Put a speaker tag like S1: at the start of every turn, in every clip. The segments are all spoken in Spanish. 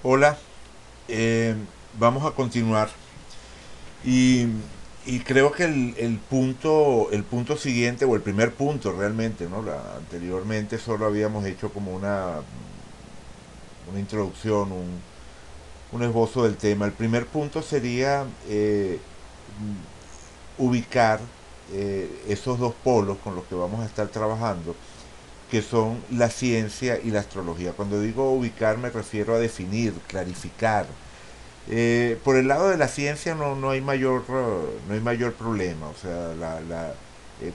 S1: Hola, eh, vamos a continuar y, y creo que el punto siguiente o el primer punto realmente, ¿no? Anteriormente solo habíamos hecho como una introducción, un esbozo del tema. El primer punto sería ubicar esos dos polos con los que vamos a estar trabajando, que son la ciencia y la astrología. Cuando digo ubicar me refiero a definir, clarificar. Por el lado de la ciencia no hay no hay mayor problema. O sea,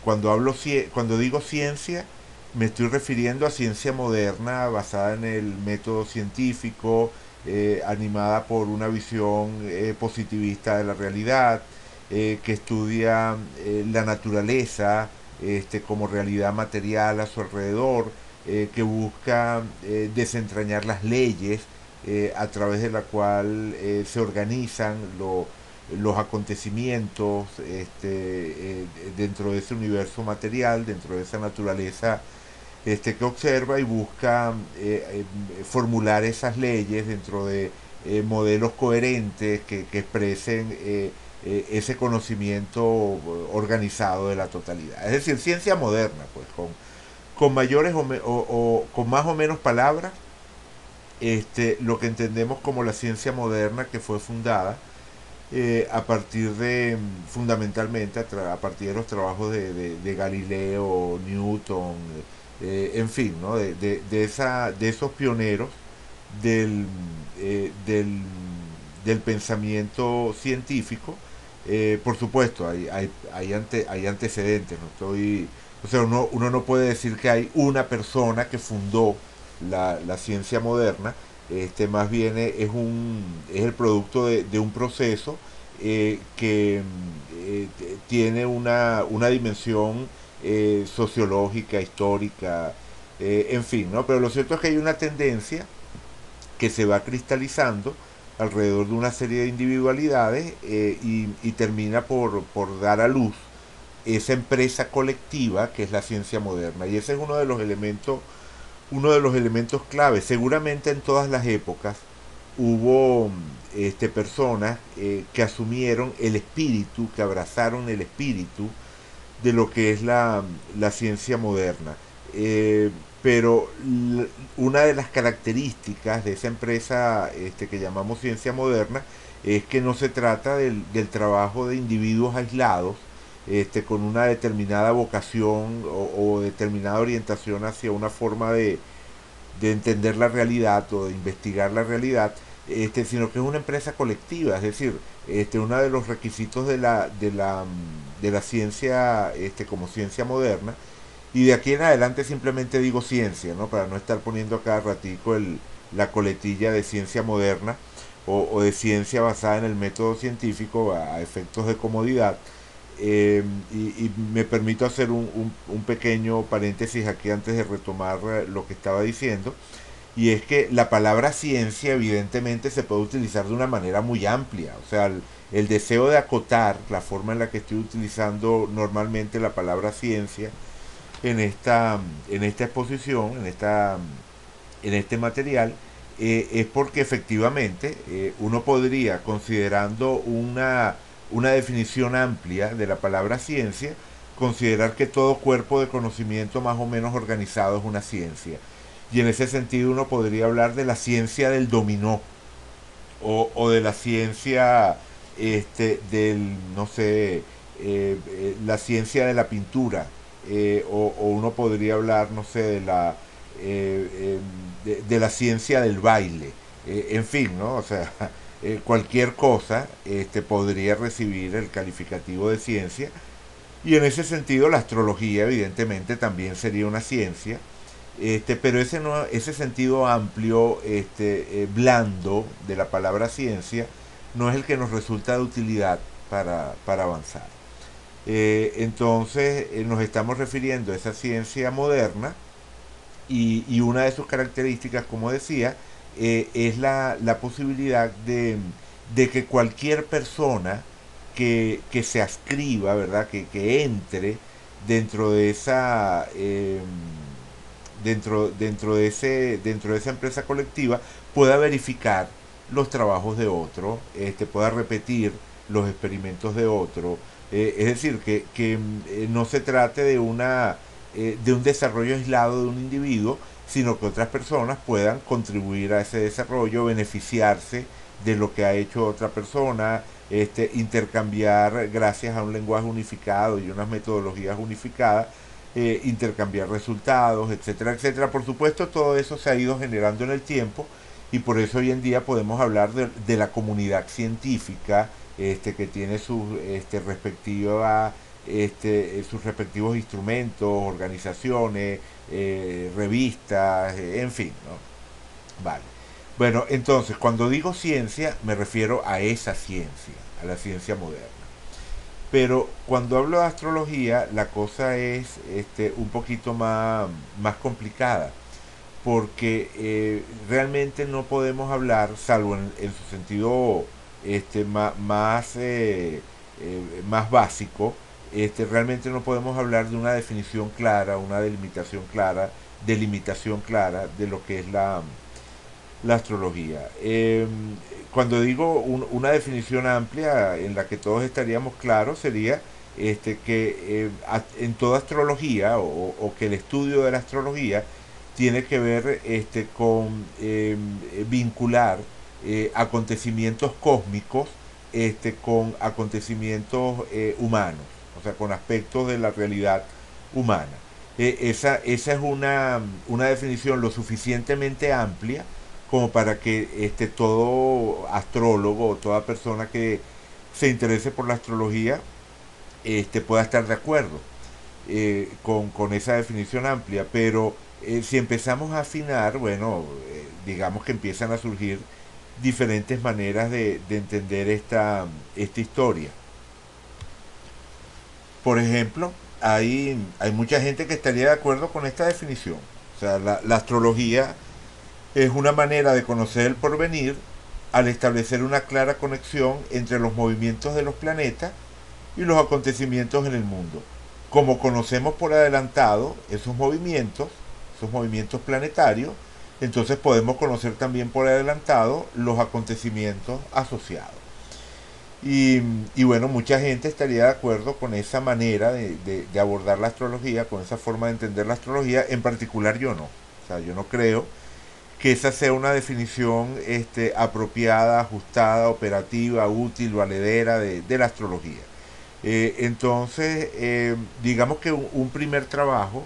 S1: cuando digo ciencia, me estoy refiriendo a ciencia moderna basada en el método científico, animada por una visión positivista de la realidad, que estudia la naturaleza como realidad material a su alrededor, que busca desentrañar las leyes a través de la cual se organizan los acontecimientos dentro de ese universo material, dentro de esa naturaleza que observa y busca formular esas leyes dentro de modelos coherentes que expresen ese conocimiento organizado de la totalidad. Es decir, ciencia moderna, pues, con mayores o con más o menos palabras, lo que entendemos como la ciencia moderna que fue fundada a partir de, fundamentalmente, a partir de los trabajos de Galileo, Newton, en fin, ¿no? De esos pioneros del, del, del pensamiento científico. Por supuesto, hay antecedentes, no estoy, o sea, uno no puede decir que hay una persona que fundó la ciencia moderna. Más bien es el producto de un proceso que tiene una dimensión sociológica, histórica, en fin, ¿no? Pero lo cierto es que hay una tendencia que se va cristalizando alrededor de una serie de individualidades y termina por dar a luz esa empresa colectiva que es la ciencia moderna. Y ese es uno de los elementos clave. Seguramente en todas las épocas hubo personas que asumieron el espíritu, que abrazaron el espíritu de lo que es la ciencia moderna. Eh, pero una de las características de esa empresa que llamamos ciencia moderna es que no se trata del trabajo de individuos aislados con una determinada vocación o determinada orientación hacia una forma de entender la realidad o de investigar la realidad, sino que es una empresa colectiva. Es decir, uno de los requisitos de la ciencia como ciencia moderna, y de aquí en adelante simplemente digo ciencia, ¿no? Para no estar poniendo a cada ratico la coletilla de ciencia moderna o de ciencia basada en el método científico a efectos de comodidad. Y me permito hacer un pequeño paréntesis aquí antes de retomar lo que estaba diciendo, y es que la palabra ciencia evidentemente se puede utilizar de una manera muy amplia. O sea, el deseo de acotar la forma en la que estoy utilizando normalmente la palabra ciencia en esta exposición, en este material, es porque efectivamente uno podría, considerando una definición amplia de la palabra ciencia, considerar que todo cuerpo de conocimiento más o menos organizado es una ciencia. Y en ese sentido uno podría hablar de la ciencia del dominó o de la ciencia no sé, la ciencia de la pintura, o uno podría hablar, no sé, de la ciencia del baile, en fin, ¿no? O sea, cualquier cosa podría recibir el calificativo de ciencia, y en ese sentido la astrología evidentemente también sería una ciencia, pero ese, no, ese sentido amplio, blando de la palabra ciencia, no es el que nos resulta de utilidad para avanzar. Entonces nos estamos refiriendo a esa ciencia moderna y una de sus características, como decía, es la posibilidad de que cualquier persona que se ascriba, ¿verdad? Que entre dentro dentro de esa empresa colectiva pueda verificar los trabajos de otro, pueda repetir los experimentos de otro. Es decir, que no se trate de un desarrollo aislado de un individuo, sino que otras personas puedan contribuir a ese desarrollo, beneficiarse de lo que ha hecho otra persona, intercambiar gracias a un lenguaje unificado y unas metodologías unificadas, intercambiar resultados, etcétera, etcétera. Por supuesto, todo eso se ha ido generando en el tiempo y por eso hoy en día podemos hablar de la comunidad científica, que tiene sus respectivos instrumentos, organizaciones, revistas, en fin, ¿no? Vale. Bueno, entonces, cuando digo ciencia, me refiero a esa ciencia, a la ciencia moderna. Pero cuando hablo de astrología, la cosa es un poquito más complicada, porque realmente no podemos hablar, salvo en su sentido más básico, realmente no podemos hablar de una definición clara, una delimitación clara de lo que es la astrología. Cuando digo una definición amplia en la que todos estaríamos claros sería que en toda astrología o que el estudio de la astrología tiene que ver con vincular acontecimientos cósmicos con acontecimientos humanos, o sea, con aspectos de la realidad humana. Esa es una definición lo suficientemente amplia como para que todo astrólogo o toda persona que se interese por la astrología pueda estar de acuerdo con esa definición amplia. Pero si empezamos a afinar, bueno, digamos que empiezan a surgir diferentes maneras de entender esta historia. Por ejemplo, hay mucha gente que estaría de acuerdo con esta definición. O sea, la astrología es una manera de conocer el porvenir al establecer una clara conexión entre los movimientos de los planetas y los acontecimientos en el mundo. Como conocemos por adelantado esos movimientos planetarios, entonces podemos conocer también por adelantado los acontecimientos asociados. Y bueno, mucha gente estaría de acuerdo con esa manera de abordar la astrología, con esa forma de entender la astrología. En particular yo no. O sea, yo no creo que esa sea una definición apropiada, ajustada, operativa, útil, valedera de la astrología. Digamos que un primer trabajo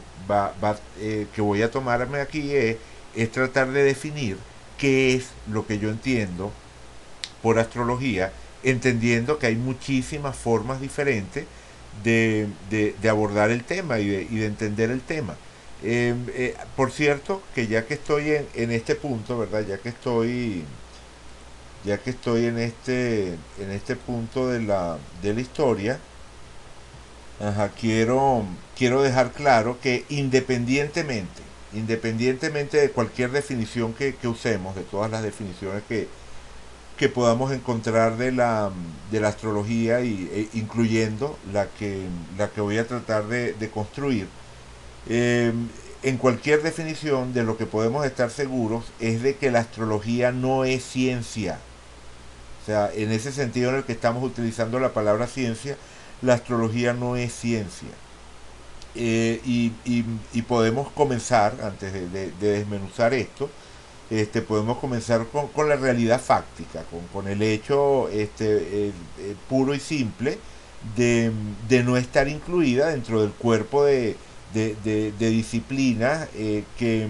S1: que voy a tomarme aquí es tratar de definir qué es lo que yo entiendo por astrología, entendiendo que hay muchísimas formas diferentes de abordar el tema y de entender el tema. Por cierto, que ya que estoy en este punto, ¿verdad? Ya que estoy en este punto de la historia, ajá, quiero dejar claro que independientemente de cualquier definición que usemos, de todas las definiciones que podamos encontrar de la astrología, incluyendo la que voy a tratar de construir, eh, en cualquier definición de lo que podemos estar seguros es de que la astrología no es ciencia. O sea, en ese sentido en el que estamos utilizando la palabra ciencia, la astrología no es ciencia. Y podemos comenzar, antes de desmenuzar esto, podemos comenzar con la realidad fáctica, con el hecho puro y simple de no estar incluida dentro del cuerpo de disciplinas que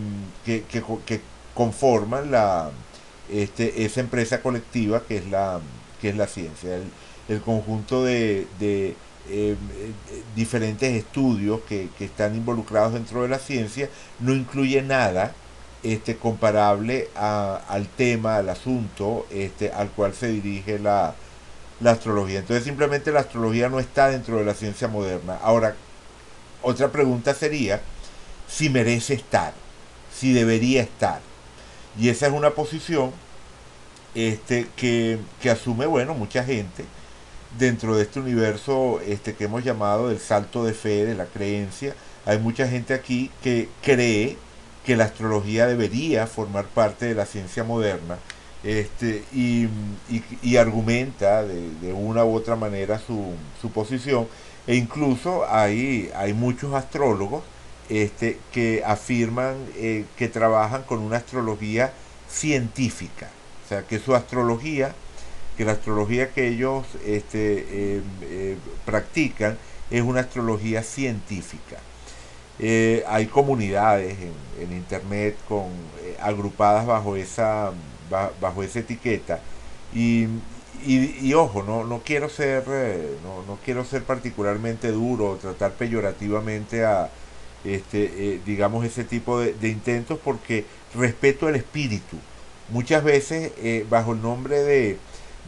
S1: conforman esa empresa colectiva que es la ciencia. El conjunto de diferentes estudios que están involucrados dentro de la ciencia no incluye nada comparable al tema, al asunto al cual se dirige la astrología. Entonces simplemente la astrología no está dentro de la ciencia moderna. Ahora, otra pregunta sería si merece estar, si debería estar. Y esa es una posición que asume, bueno, mucha gente dentro de este universo que hemos llamado del salto de fe, de la creencia. Hay mucha gente aquí que cree que la astrología debería formar parte de la ciencia moderna, y argumenta de una u otra manera su posición, e incluso hay muchos astrólogos que afirman que trabajan con una astrología científica, o sea, que la astrología que ellos practican es una astrología científica. Hay comunidades en internet agrupadas bajo esa etiqueta, y, y ojo, no quiero ser no quiero ser particularmente duro o tratar peyorativamente a digamos ese tipo de intentos, porque respeto el espíritu. Muchas veces bajo el nombre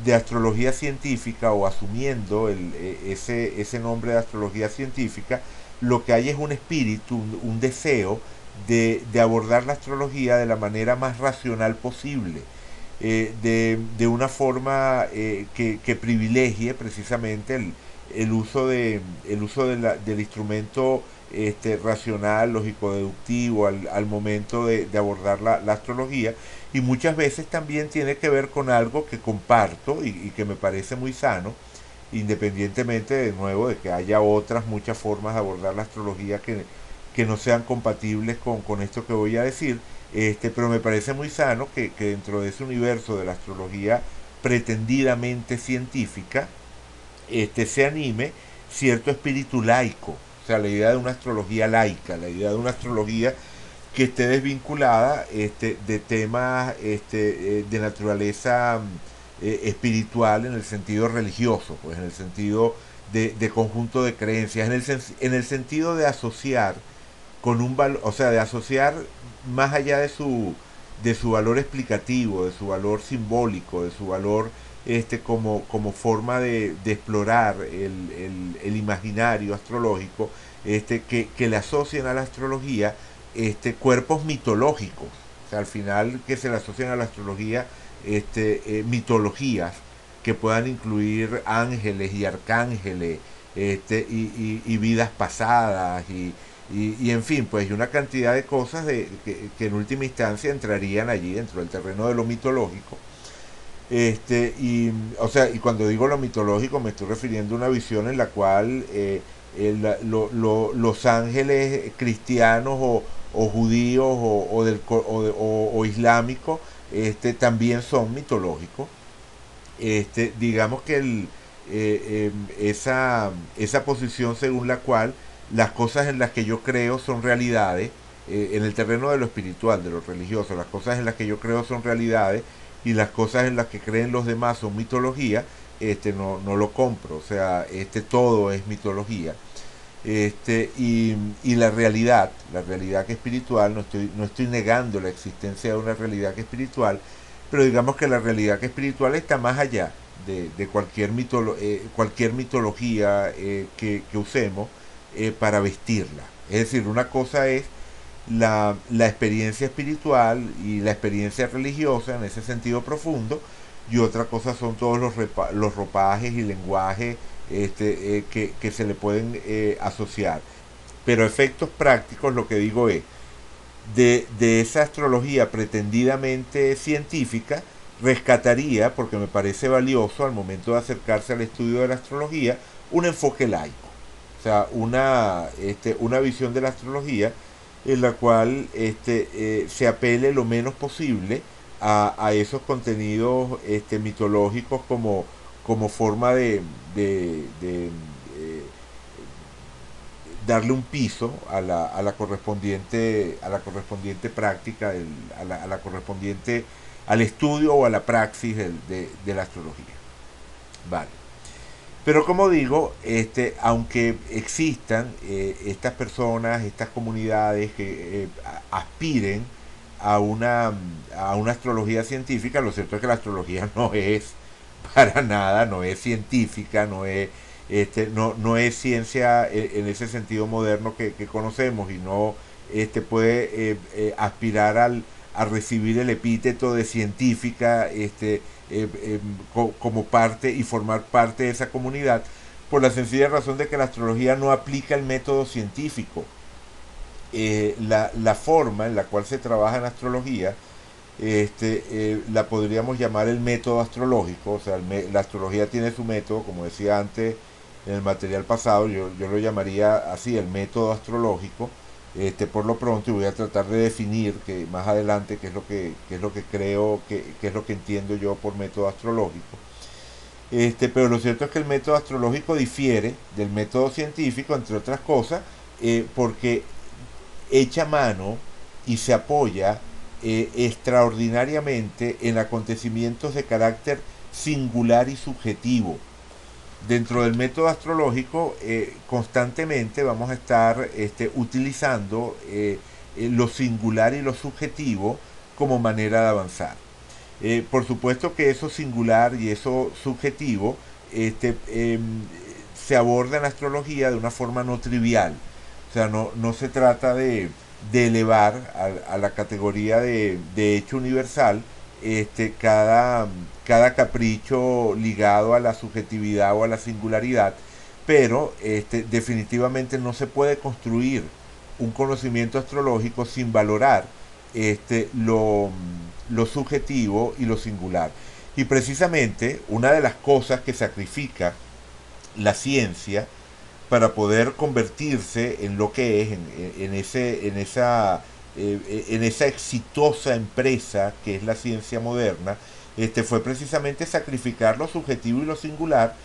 S1: de astrología científica, o asumiendo ese nombre de astrología científica, lo que hay es un espíritu, un deseo de abordar la astrología de la manera más racional posible, de una forma que privilegie precisamente el uso del instrumento racional, lógico-deductivo al momento de abordar la astrología. Y muchas veces también tiene que ver con algo que comparto y que me parece muy sano, independientemente de nuevo de que haya otras muchas formas de abordar la astrología que no sean compatibles con esto que voy a decir. Pero me parece muy sano que dentro de ese universo de la astrología pretendidamente científica, se anime cierto espíritu laico, o sea, la idea de una astrología laica, la idea de una astrología que esté desvinculada de temas de naturaleza espiritual, en el sentido religioso, pues en el sentido de conjunto de creencias, en el sentido de asociar con un valor, o sea, de asociar más allá de su valor explicativo, de su valor simbólico, de su valor como forma de explorar el imaginario astrológico, que le asocian a la astrología cuerpos mitológicos. O sea, al final que se le asocian a la astrología mitologías que puedan incluir ángeles y arcángeles, y vidas pasadas, y en fin, pues una cantidad de cosas que en última instancia entrarían allí dentro del terreno de lo mitológico. O sea, y cuando digo lo mitológico me estoy refiriendo a una visión en la cual los ángeles cristianos o judíos o islámicos también son mitológicos. Digamos que esa posición según la cual las cosas en las que yo creo son realidades, en el terreno de lo espiritual, de lo religioso, las cosas en las que yo creo son realidades y las cosas en las que creen los demás son mitología, no lo compro. O sea, todo es mitología. Y la realidad que es espiritual, no estoy negando la existencia de una realidad que es espiritual, pero digamos que la realidad que es espiritual está más allá de cualquier mitología que usemos para vestirla. Es decir, una cosa es la experiencia espiritual y la experiencia religiosa en ese sentido profundo, y otra cosa son todos los ropajes y lenguajes que se le pueden asociar. Pero efectos prácticos, lo que digo es, de esa astrología pretendidamente científica, rescataría, porque me parece valioso al momento de acercarse al estudio de la astrología, un enfoque laico. O sea, una visión de la astrología en la cual se apele lo menos posible a esos contenidos mitológicos como forma de darle un piso a la correspondiente práctica, a la correspondiente al estudio o a la praxis de la astrología. Vale. Pero como digo, aunque existan estas personas, estas comunidades que aspiren a una astrología científica, lo cierto es que la astrología no es para nada, no es científica, no es ciencia en ese sentido moderno que conocemos, y no puede aspirar a recibir el epíteto de científica como parte y formar parte de esa comunidad, por la sencilla razón de que la astrología no aplica el método científico. la forma en la cual se trabaja en astrología, la podríamos llamar el método astrológico. O sea, la astrología tiene su método, como decía antes en el material pasado, yo lo llamaría así, el método astrológico. Por lo pronto, y voy a tratar de definir que más adelante qué es lo que creo, qué es lo que entiendo yo por método astrológico. Pero lo cierto es que el método astrológico difiere del método científico, entre otras cosas, porque echa mano y se apoya extraordinariamente en acontecimientos de carácter singular y subjetivo. Dentro del método astrológico, constantemente vamos a estar utilizando lo singular y lo subjetivo como manera de avanzar. Por supuesto que eso singular y eso subjetivo se aborda en la astrología de una forma no trivial. O sea, no se trata de elevar a la categoría de hecho universal cada capricho ligado a la subjetividad o a la singularidad, pero definitivamente no se puede construir un conocimiento astrológico sin valorar lo subjetivo y lo singular. Y precisamente una de las cosas que sacrifica la ciencia para poder convertirse en lo que es, en esa exitosa empresa que es la ciencia moderna, fue precisamente sacrificar lo subjetivo y lo singular,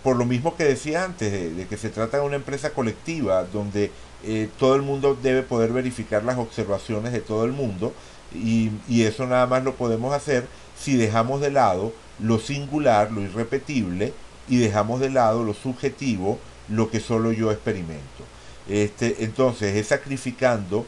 S1: por lo mismo que decía antes, de que se trata de una empresa colectiva donde todo el mundo debe poder verificar las observaciones de todo el mundo, y eso nada más lo podemos hacer si dejamos de lado lo singular, lo irrepetible, y dejamos de lado lo subjetivo, lo que solo yo experimento. Entonces es sacrificando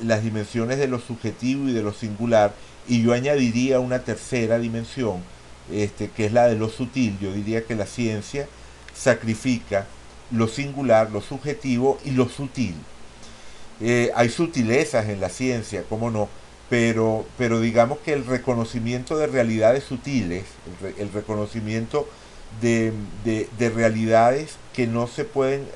S1: las dimensiones de lo subjetivo y de lo singular, y yo añadiría una tercera dimensión, que es la de lo sutil. Yo diría que la ciencia sacrifica lo singular, lo subjetivo y lo sutil. Hay sutilezas en la ciencia, cómo no, pero digamos que el reconocimiento de realidades sutiles, el reconocimiento de realidades que no se pueden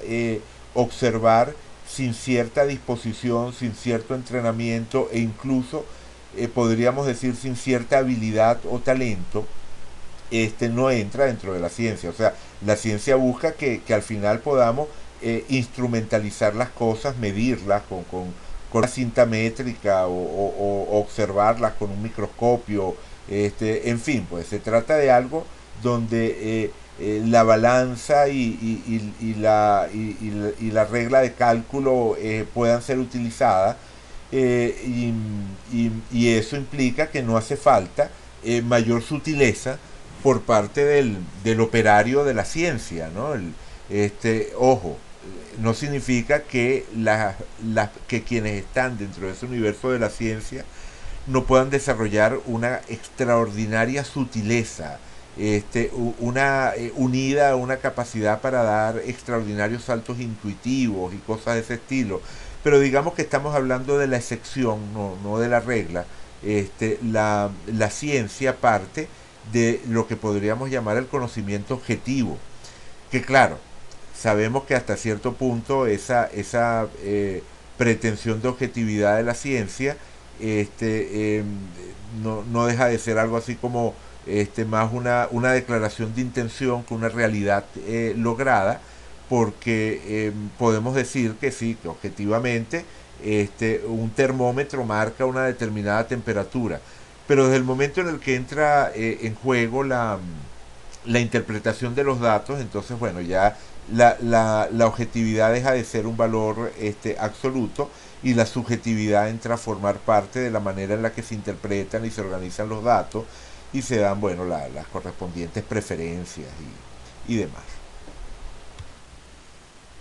S1: observar sin cierta disposición, sin cierto entrenamiento e incluso podríamos decir sin cierta habilidad o talento, no entra dentro de la ciencia. O sea, la ciencia busca que al final podamos instrumentalizar las cosas, medirlas con una cinta métrica o observarlas con un microscopio. En fin, pues se trata de algo donde la balanza y la regla de cálculo puedan ser utilizadas, y eso implica que no hace falta mayor sutileza por parte del operario de la ciencia, ¿no? Ojo, no significa que, que quienes están dentro de ese universo de la ciencia no puedan desarrollar una extraordinaria sutileza, unida a una capacidad para dar extraordinarios saltos intuitivos y cosas de ese estilo. Pero digamos que estamos hablando de la excepción, no de la regla. La ciencia parte de lo que podríamos llamar el conocimiento objetivo, que claro, sabemos que hasta cierto punto esa pretensión de objetividad de la ciencia no deja de ser algo así como más una declaración de intención que una realidad lograda, porque podemos decir que sí, que objetivamente un termómetro marca una determinada temperatura, pero desde el momento en el que entra en juego la interpretación de los datos, entonces bueno, ya la objetividad deja de ser un valor absoluto, y la subjetividad entra a formar parte de la manera en la que se interpretan y se organizan los datos, y se dan, bueno, las correspondientes preferencias y demás.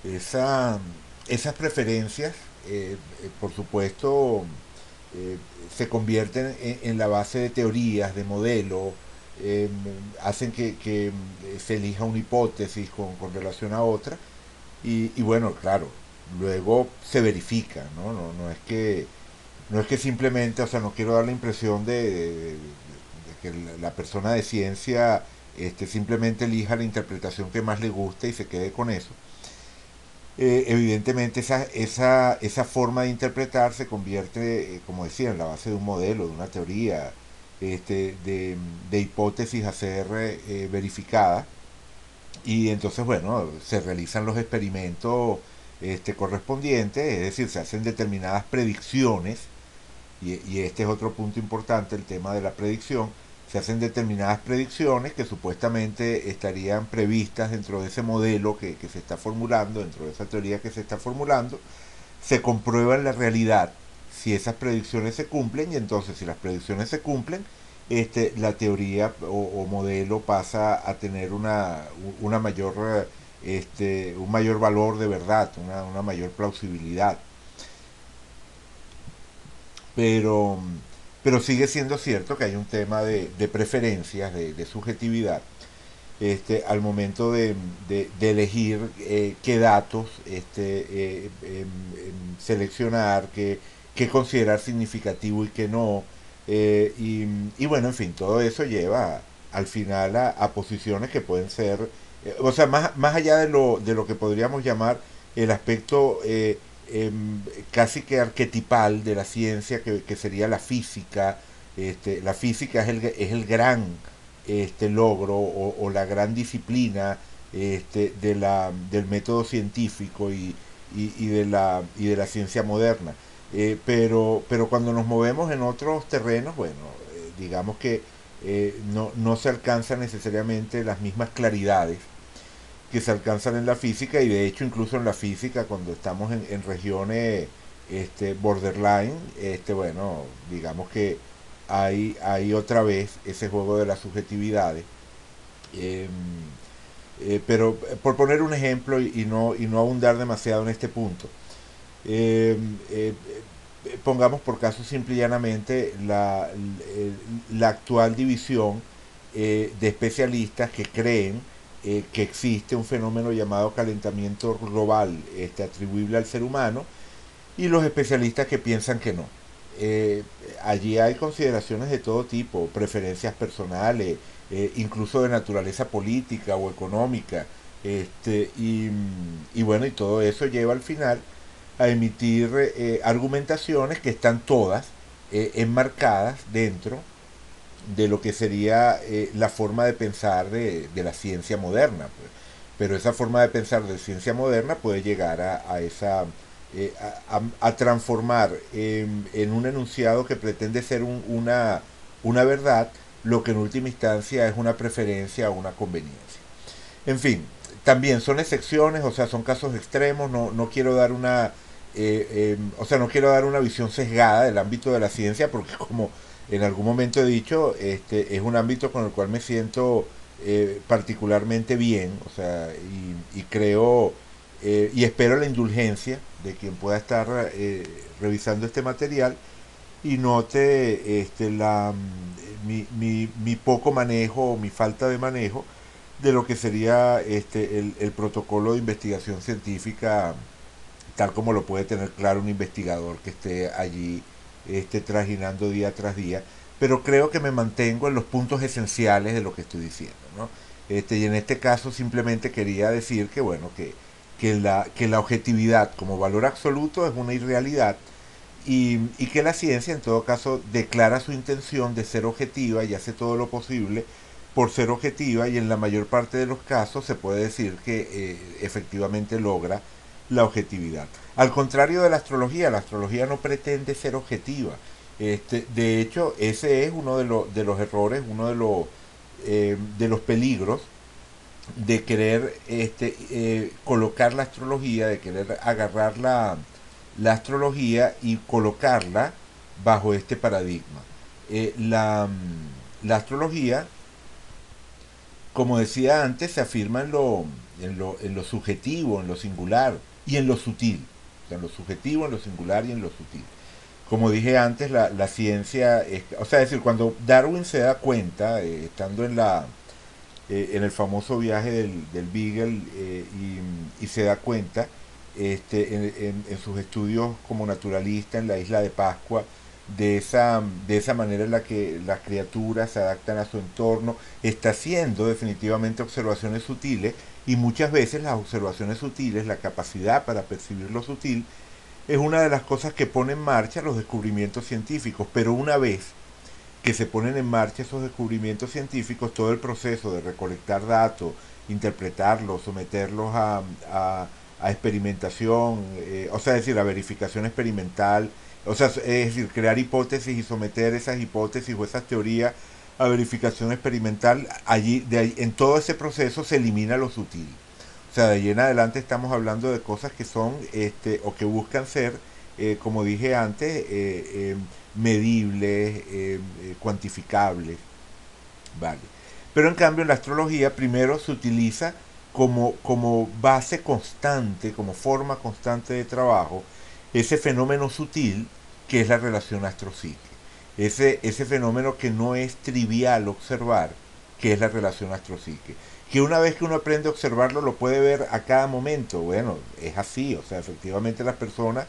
S1: Esa, esas preferencias, por supuesto, eh, se convierten en la base de teorías, de modelos, eh, hacen que se elija una hipótesis con relación a otra, y bueno, claro, luego se verifica, ¿no? No es que simplemente, o sea, no quiero dar la impresión de que la persona de ciencia simplemente elija la interpretación que más le guste y se quede con eso, evidentemente esa forma de interpretar se convierte, como decía, en la base de un modelo, de una teoría, de hipótesis a ser verificada. Y entonces, bueno, se realizan los experimentos correspondientes, es decir, se hacen determinadas predicciones, y este es otro punto importante, el tema de la predicción. Se hacen determinadas predicciones que supuestamente estarían previstas dentro de ese modelo que se está formulando, dentro de esa teoría que se está formulando. Se comprueba en la realidad si esas predicciones se cumplen, y entonces si las predicciones se cumplen, la teoría o modelo pasa a tener una mayor, un mayor valor de verdad, una mayor plausibilidad. Pero, pero sigue siendo cierto que hay un tema de preferencias, de subjetividad, al momento de elegir qué datos seleccionar, qué considerar significativo y qué no. Y bueno, en fin, todo eso lleva al final a posiciones que pueden ser, o sea, más allá de lo que podríamos llamar el aspecto casi que arquetipal de la ciencia, que sería la física. La física es el gran logro o la gran disciplina del método científico y de la ciencia moderna. Pero cuando nos movemos en otros terrenos, bueno, digamos que no se alcanzan necesariamente las mismas claridades que se alcanzan en la física, y de hecho incluso en la física cuando estamos en regiones borderline, bueno, digamos que hay otra vez ese juego de las subjetividades. Eh, pero por poner un ejemplo y no abundar demasiado en este punto, eh, eh, pongamos por caso simple y llanamente la actual división de especialistas que creen que existe un fenómeno llamado calentamiento global atribuible al ser humano, y los especialistas que piensan que no. Eh, Allí hay consideraciones de todo tipo, preferencias personales, incluso de naturaleza política o económica, y bueno, y todo eso lleva al final a emitir argumentaciones que están todas enmarcadas dentro de lo que sería la forma de pensar de la ciencia moderna, pues. Pero esa forma de pensar de ciencia moderna puede llegar a esa a transformar en un enunciado que pretende ser una verdad lo que en última instancia es una preferencia o una conveniencia. En fin, también son excepciones, o sea, son casos extremos. No quiero dar o sea, no quiero dar una visión sesgada del ámbito de la ciencia, porque como en algún momento he dicho, es un ámbito con el cual me siento particularmente bien, o sea, y creo y espero la indulgencia de quien pueda estar revisando este material y note mi poco manejo o mi falta de manejo de lo que sería el protocolo de investigación científica, tal como lo puede tener claro un investigador que esté allí trajinando día tras día. Pero creo que me mantengo en los puntos esenciales de lo que estoy diciendo, ¿no? Y en este caso simplemente quería decir que, bueno, que la objetividad como valor absoluto es una irrealidad, y que la ciencia en todo caso declara su intención de ser objetiva y hace todo lo posible por ser objetiva, y en la mayor parte de los casos se puede decir que efectivamente logra la objetividad. Al contrario de la astrología no pretende ser objetiva. De hecho, ese es uno de los errores, uno de los peligros de querer colocar la astrología, de querer agarrar la astrología y colocarla bajo este paradigma. La astrología, como decía antes, se afirma en lo subjetivo, en lo singular y en lo sutil. O sea, en lo subjetivo, en lo singular y en lo sutil. Como dije antes, la ciencia, o sea, es decir, cuando Darwin se da cuenta, estando en el famoso viaje del Beagle, y se da cuenta en sus estudios como naturalista en la isla de Pascua de esa manera en la que las criaturas se adaptan a su entorno, está haciendo definitivamente observaciones sutiles Y muchas veces las observaciones sutiles, la capacidad para percibir lo sutil, es una de las cosas que pone en marcha los descubrimientos científicos. Pero una vez que se ponen en marcha esos descubrimientos científicos, todo el proceso de recolectar datos, interpretarlos, someterlos a experimentación, o sea, es decir, a verificación experimental, o sea, es decir, crear hipótesis y someter esas hipótesis o esas teorías a verificación experimental, en todo ese proceso se elimina lo sutil. O sea, de ahí en adelante estamos hablando de cosas que son, o que buscan ser, como dije antes, medibles, cuantificables, ¿vale? Pero en cambio en la astrología primero se utiliza como base constante, como forma constante de trabajo, ese fenómeno sutil que es la relación astro-psique. Ese fenómeno que no es trivial observar, que es la relación astro-psique. Que una vez que uno aprende a observarlo, lo puede ver a cada momento. Bueno, es así, o sea, efectivamente las personas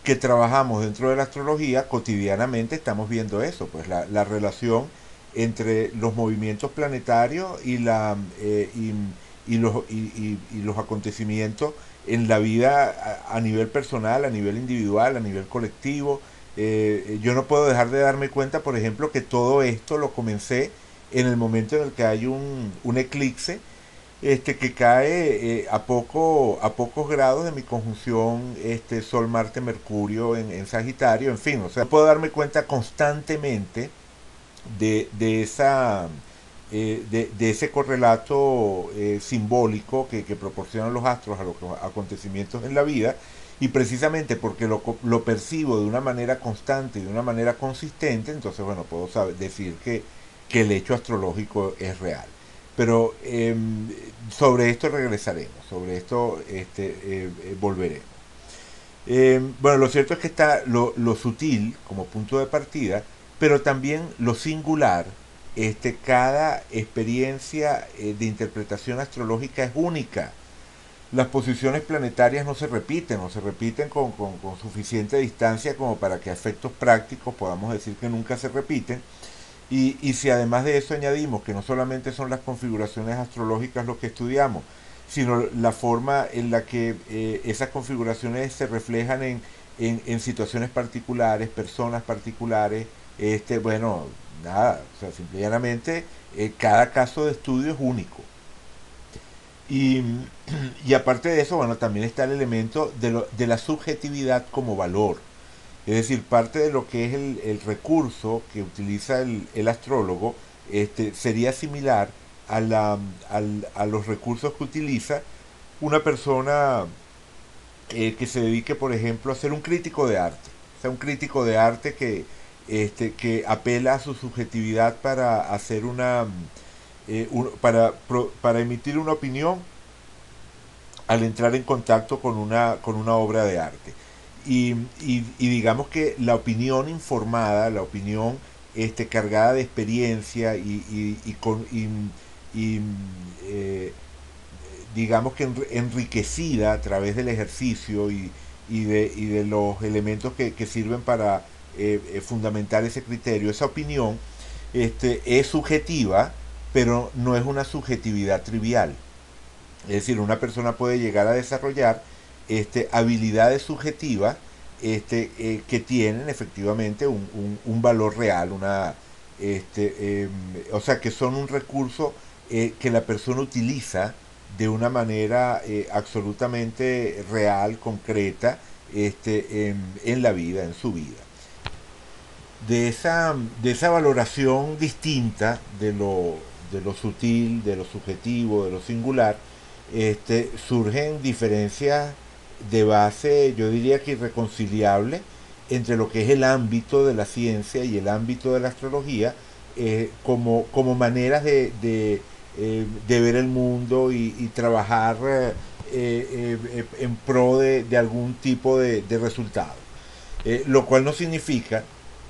S1: que trabajamos dentro de la astrología, cotidianamente estamos viendo eso, pues la relación entre los movimientos planetarios y los acontecimientos en la vida a nivel personal, a nivel individual, a nivel colectivo. Yo no puedo dejar de darme cuenta, por ejemplo, que todo esto lo comencé en el momento en el que hay un eclipse que cae a pocos grados de mi conjunción Sol, Marte, Mercurio en Sagitario, en fin, o sea, puedo darme cuenta constantemente de esa de ese correlato simbólico que proporcionan los astros a los acontecimientos en la vida, y precisamente porque lo percibo de una manera constante y de una manera consistente, entonces bueno, puedo decir que el hecho astrológico es real. Pero sobre esto regresaremos, sobre esto volveremos. Bueno, lo cierto es que está lo sutil como punto de partida, pero también lo singular. Cada experiencia de interpretación astrológica es única. Las posiciones planetarias no se repiten, o se repiten con suficiente distancia como para que a efectos prácticos podamos decir que nunca se repiten. Y si además de eso añadimos que no solamente son las configuraciones astrológicas lo que estudiamos, sino la forma en la que esas configuraciones se reflejan en situaciones particulares, personas particulares, bueno, nada, o sea, simplemente cada caso de estudio es único. Y, y aparte de eso, bueno, también está el elemento de la subjetividad como valor. Es decir, parte de lo que es el recurso que utiliza el astrólogo sería similar a los recursos que utiliza una persona que se dedique, por ejemplo, a ser un crítico de arte. O sea, un crítico de arte que apela a su subjetividad para hacer para emitir una opinión al entrar en contacto con una obra de arte. Y digamos que la opinión informada, la opinión cargada de experiencia y, eh, digamos que enriquecida a través del ejercicio y de los elementos que sirven para fundamentar ese criterio, esa opinión, es subjetiva, pero no es una subjetividad trivial. Es decir, una persona puede llegar a desarrollar habilidades subjetivas que tienen efectivamente un valor real, o sea, que son un recurso que la persona utiliza de una manera absolutamente real, concreta, en la vida, en su vida. De esa valoración distinta de lo sutil, de lo subjetivo, de lo singular, surgen diferencias de base, yo diría que irreconciliable, entre lo que es el ámbito de la ciencia y el ámbito de la astrología, como maneras de ver el mundo y trabajar en pro de algún tipo de resultado. Lo cual no significa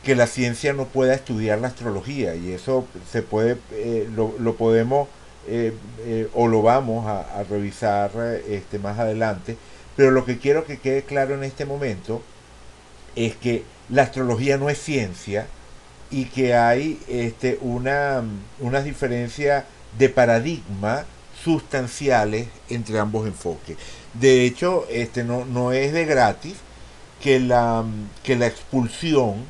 S1: que la ciencia no pueda estudiar la astrología, y eso se puede, lo podemos o lo vamos a revisar más adelante, pero lo que quiero que quede claro en este momento es que la astrología no es ciencia y que hay una diferencia de paradigma sustanciales entre ambos enfoques. De hecho, no es de gratis que la expulsión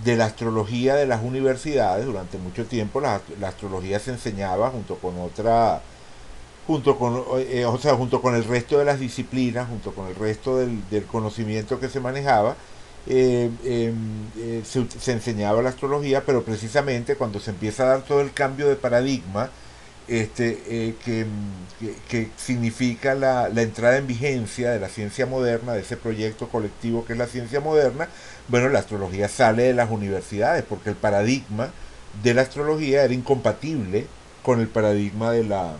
S1: de la astrología de las universidades. Durante mucho tiempo la astrología se enseñaba junto con otra, junto con el resto de las disciplinas, junto con el resto del conocimiento que se manejaba. Se enseñaba la astrología, pero precisamente cuando se empieza a dar todo el cambio de paradigma, que significa la entrada en vigencia de la ciencia moderna, de ese proyecto colectivo que es la ciencia moderna. Bueno, la astrología sale de las universidades porque el paradigma de la astrología era incompatible con el paradigma de la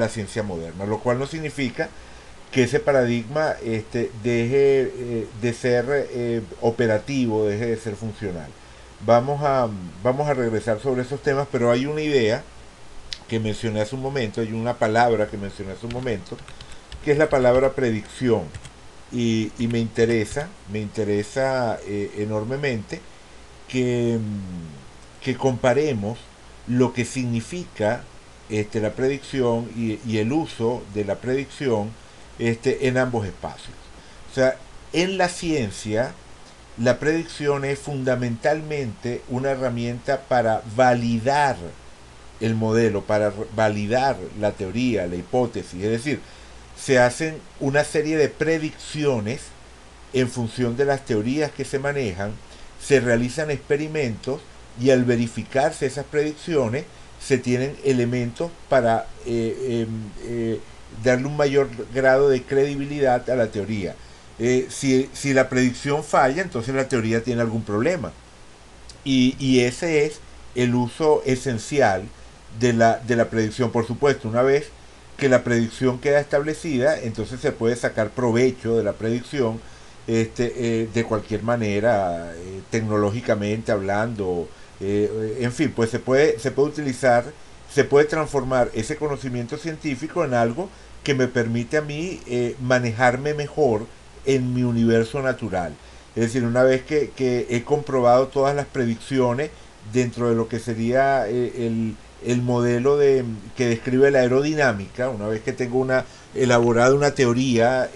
S1: ciencia moderna, lo cual no significa que ese paradigma deje de ser operativo, deje de ser funcional. Vamos a regresar sobre esos temas, pero hay una idea que mencioné hace un momento, hay una palabra que mencioné hace un momento, que es la palabra predicción. Y me interesa enormemente que comparemos lo que significa la predicción y el uso de la predicción en ambos espacios. O sea, en la ciencia, la predicción es fundamentalmente una herramienta para validar el modelo, para validar la teoría, la hipótesis. Es decir, se hacen una serie de predicciones en función de las teorías que se manejan, se realizan experimentos y al verificarse esas predicciones se tienen elementos para darle un mayor grado de credibilidad a la teoría. Si la predicción falla, entonces la teoría tiene algún problema. Y ese es el uso esencial de la predicción. Por supuesto, una vez que la predicción queda establecida, entonces se puede sacar provecho de la predicción de cualquier manera, tecnológicamente hablando, en fin, pues se puede utilizar, se puede transformar ese conocimiento científico en algo que me permite a mí manejarme mejor en mi universo natural. Es decir, una vez que he comprobado todas las predicciones dentro de lo que sería el modelo que describe la aerodinámica, una vez que tengo elaborada una teoría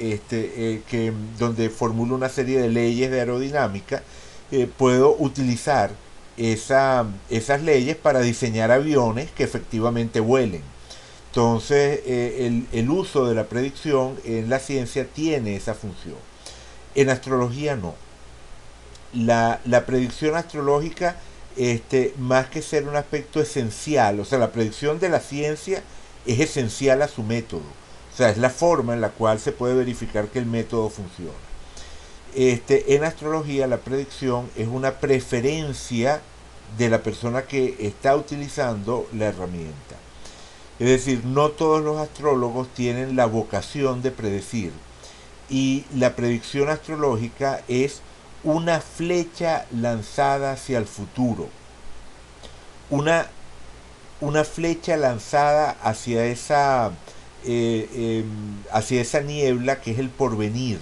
S1: donde formulo una serie de leyes de aerodinámica, puedo utilizar esas leyes para diseñar aviones que efectivamente vuelen. Entonces, el uso de la predicción en la ciencia tiene esa función. En astrología no. La predicción astrológica, más que ser un aspecto esencial, o sea, la predicción de la ciencia es esencial a su método. O sea, es la forma en la cual se puede verificar que el método funciona. En astrología la predicción es una preferencia de la persona que está utilizando la herramienta. Es decir, no todos los astrólogos tienen la vocación de predecir. Y la predicción astrológica es una flecha lanzada hacia el futuro. Una, una flecha lanzada hacia esa niebla que es el porvenir.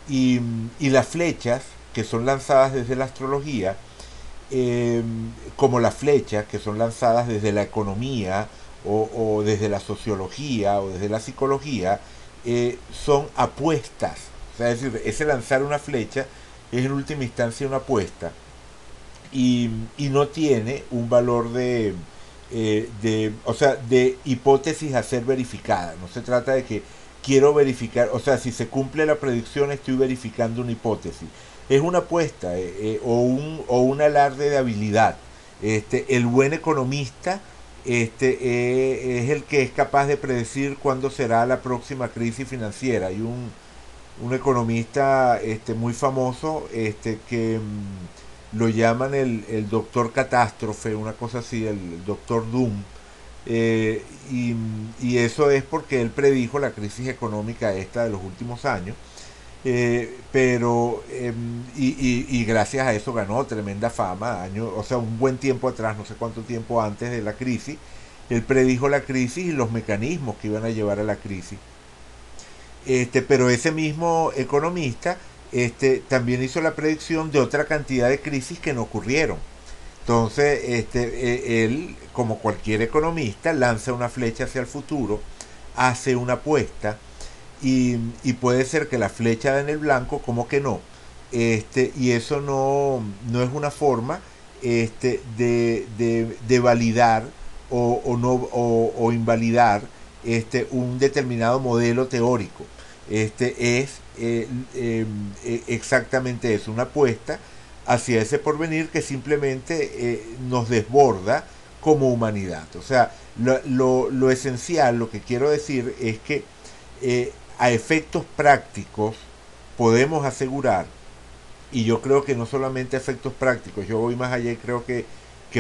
S1: Y las flechas que son lanzadas desde la astrología, como las flechas que son lanzadas desde la economía o desde la sociología o desde la psicología, son apuestas. O sea, es decir, ese lanzar una flecha es en última instancia una apuesta y no tiene un valor o sea, de hipótesis a ser verificada. No se trata de que quiero verificar, o sea, si se cumple la predicción estoy verificando una hipótesis. Es una apuesta o un alarde de habilidad. El buen economista es el que es capaz de predecir cuándo será la próxima crisis financiera. Hay un economista muy famoso que lo llaman el doctor catástrofe, una cosa así, el doctor Doom. Y eso es porque él predijo la crisis económica esta de los últimos años. Y gracias a eso ganó tremenda fama, o sea, un buen tiempo atrás, no sé cuánto tiempo antes de la crisis, él predijo la crisis y los mecanismos que iban a llevar a la crisis. Pero ese mismo economista también hizo la predicción de otra cantidad de crisis que no ocurrieron. Entonces, él, como cualquier economista, lanza una flecha hacia el futuro hace una apuesta y puede ser que la flecha da en el blanco como que no. Y eso no es una forma de validar o no, o invalidar un determinado modelo teórico. Es exactamente eso, una apuesta hacia ese porvenir que simplemente nos desborda como humanidad. O sea, lo esencial, lo que quiero decir es que a efectos prácticos podemos asegurar, y yo creo que no solamente a efectos prácticos, yo voy más allá y creo que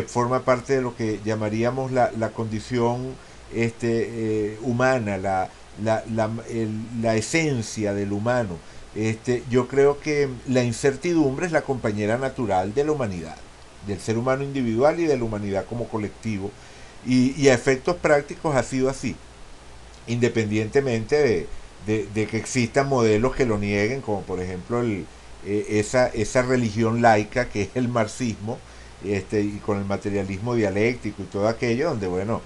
S1: forma parte de lo que llamaríamos la condición humana, la esencia del humano. Yo creo que la incertidumbre es la compañera natural de la humanidad, del ser humano individual y de la humanidad como colectivo. Y a efectos prácticos ha sido así, independientemente de que existan modelos que lo nieguen, como por ejemplo esa religión laica que es el marxismo, y con el materialismo dialéctico y todo aquello, donde bueno,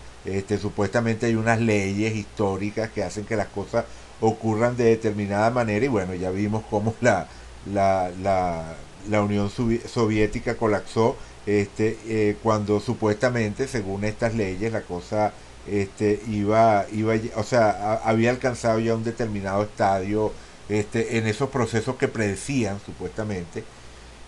S1: supuestamente hay unas leyes históricas que hacen que las cosas ocurran de determinada manera, y bueno, ya vimos cómo la Unión Soviética colapsó cuando supuestamente, según estas leyes, la cosa o sea, había alcanzado ya un determinado estadio en esos procesos que predecían supuestamente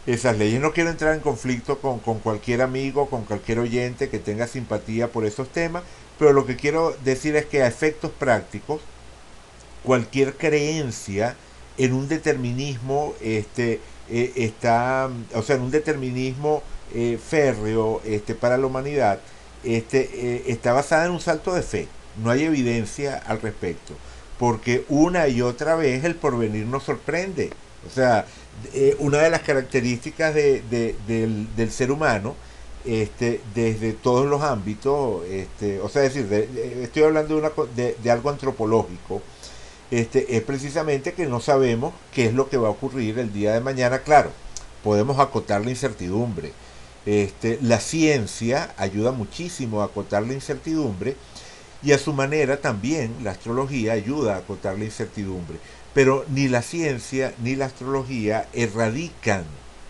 S1: esas leyes. No quiero entrar en conflicto con cualquier amigo, con cualquier oyente que tenga simpatía por esos temas, pero lo que quiero decir es que a efectos prácticos, cualquier creencia en un determinismo está, o sea, en un determinismo férreo para la humanidad, está basada en un salto de fe. No hay evidencia al respecto, porque una y otra vez el porvenir nos sorprende. O sea, una de las características del ser humano, desde todos los ámbitos, o sea, es decir, estoy hablando de algo antropológico, es precisamente que no sabemos qué es lo que va a ocurrir el día de mañana. Claro, podemos acotar la incertidumbre. La ciencia ayuda muchísimo a acotar la incertidumbre, y a su manera también la astrología ayuda a acotar la incertidumbre. Pero ni la ciencia ni la astrología erradican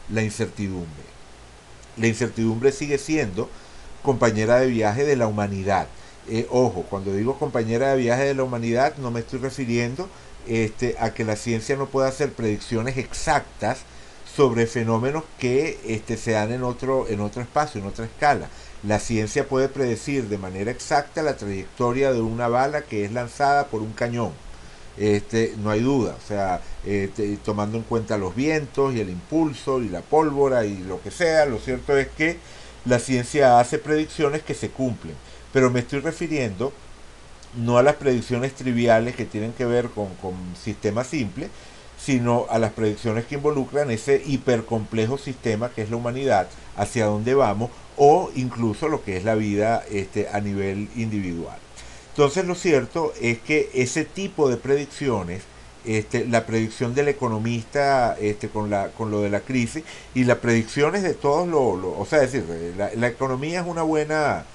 S1: la incertidumbre. La incertidumbre sigue siendo compañera de viaje de la humanidad. Ojo, cuando digo compañera de viaje de la humanidad no me estoy refiriendo a que la ciencia no pueda hacer predicciones exactas sobre fenómenos que se dan en otro espacio, en otra escala. La ciencia puede predecir de manera exacta la trayectoria de una bala que es lanzada por un cañón. No hay duda, o sea, tomando en cuenta los vientos y el impulso y la pólvora y lo que sea, lo cierto es que la ciencia hace predicciones que se cumplen, pero me estoy refiriendo no a las predicciones triviales que tienen que ver con sistemas simples, sino a las predicciones que involucran ese hipercomplejo sistema que es la humanidad, hacia dónde vamos, o incluso lo que es la vida a nivel individual. Entonces lo cierto es que ese tipo de predicciones, la predicción del economista con lo de la crisis, y las predicciones de todos o sea, es decir, la economía es una buena,